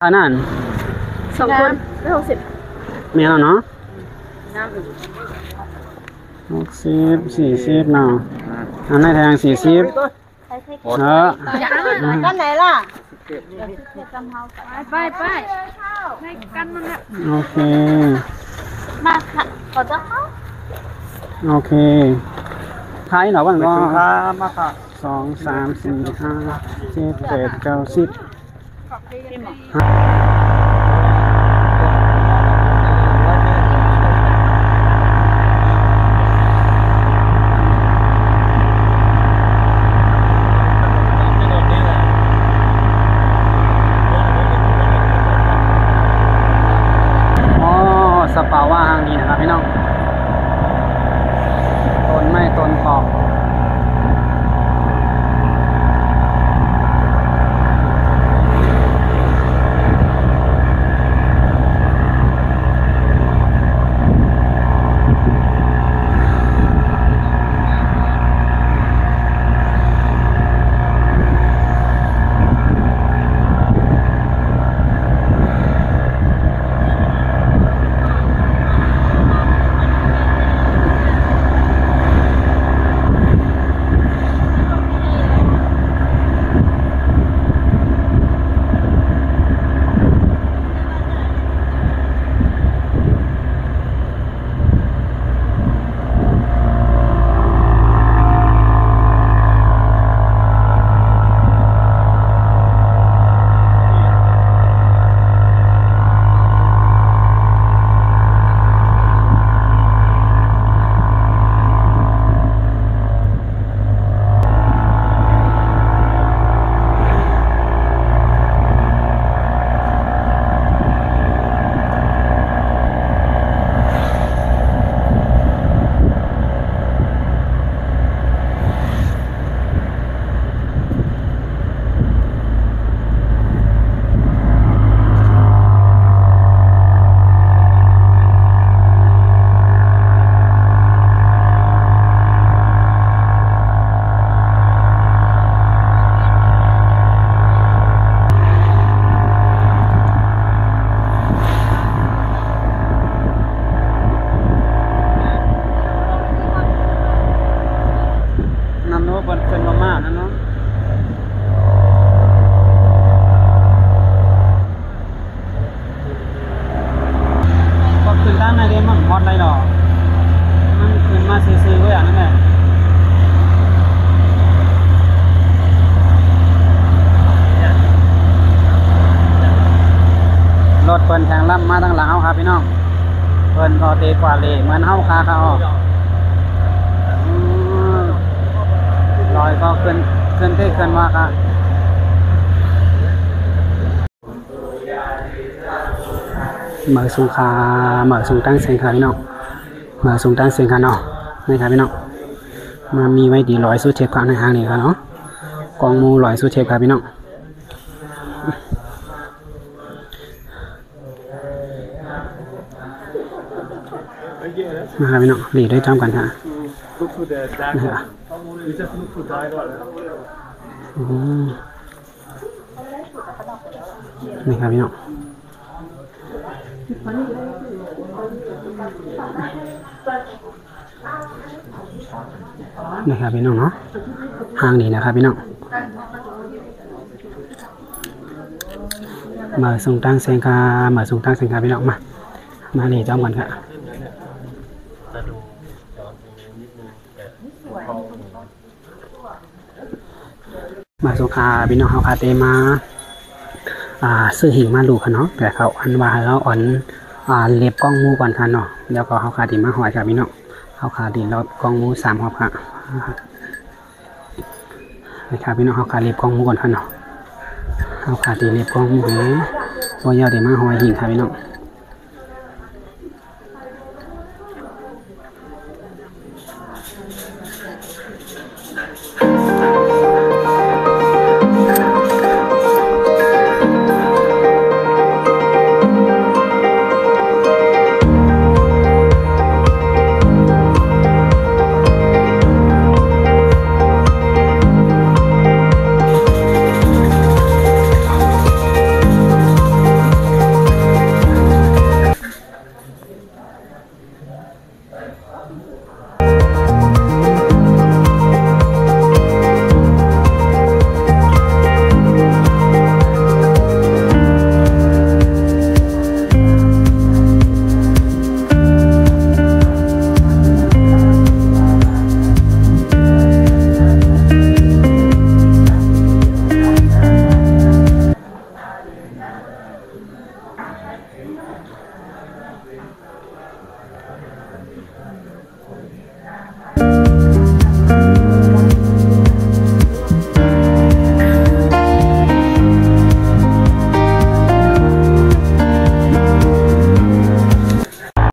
อันนั้น2 คน60มีแล้วเนาะน้ำอีก60 40เนาะอันไหนแทง40กันไหนล่ะไปให้กันมันละโอเคมาค่ะขอเจ้าเข้าโอเคขายเหรอบ้างก็มาค่ะ2 3 4 5 7 8 9 10สปาว่าทางนี้นะครับพี่น้องต้นไม้ต้นขอบเป็นมามากนะเนาะก็ขึ้นด้านในนี้มันฮอตไรหรอมันขึ้นมาซื้อๆไว้อย่างนั้นแหละรถเปิ่นแทงล่ำมาตั้งหลังเขาครับพี่น้องเปิ่นพอเตกว่าเลยเหมือนเฮาคาเขาลอยก็ขึ้นที่ขึ้นว่าค่ะเหมือสุงคาเหมือสุงตั้งเสียงค่ะพี่น้องเหมือสุงตั้งเสียงค่ะเนาะนี่ครับพี่น้องมามีไว้ดี100 สู้เทปค่ะในห้างนี้ค่ะเนาะกองมู100 สู้เทปค่ะพี่น้องมาครับพี่น้องหลีด้วยจำกันค่ะนะครับนี่ครับพี่น้องนี่ครับพี่น้องเนาะห้างนี้นะครับพี่น้องมาส่งตั้งเสียงค่ะมาส่งตั้งเสียงค่ะพี่น้องมานี่จอมกันค่ะมาสุขาพี่น้องเขาคาเตมาซื้อหิ่งมาลูกค่ะเนาะแต่เขาอันว่าเขาอ่อนเล็บกล้องมูก่อนค่ะเนาะแล้วก็เขาคาดีมาหอยค่ะพี่น้องเขาคาดีรอบกล้องมู3 หอบค่ะนะครับพี่น้องเขาคาเล็บกล้องมูก่อนค่ะเนาะเขาคาดีเล็บกล้องมูเนี่ยตัวยาวเดี๋ยวมาหอยหิ่งค่ะพี่น้อง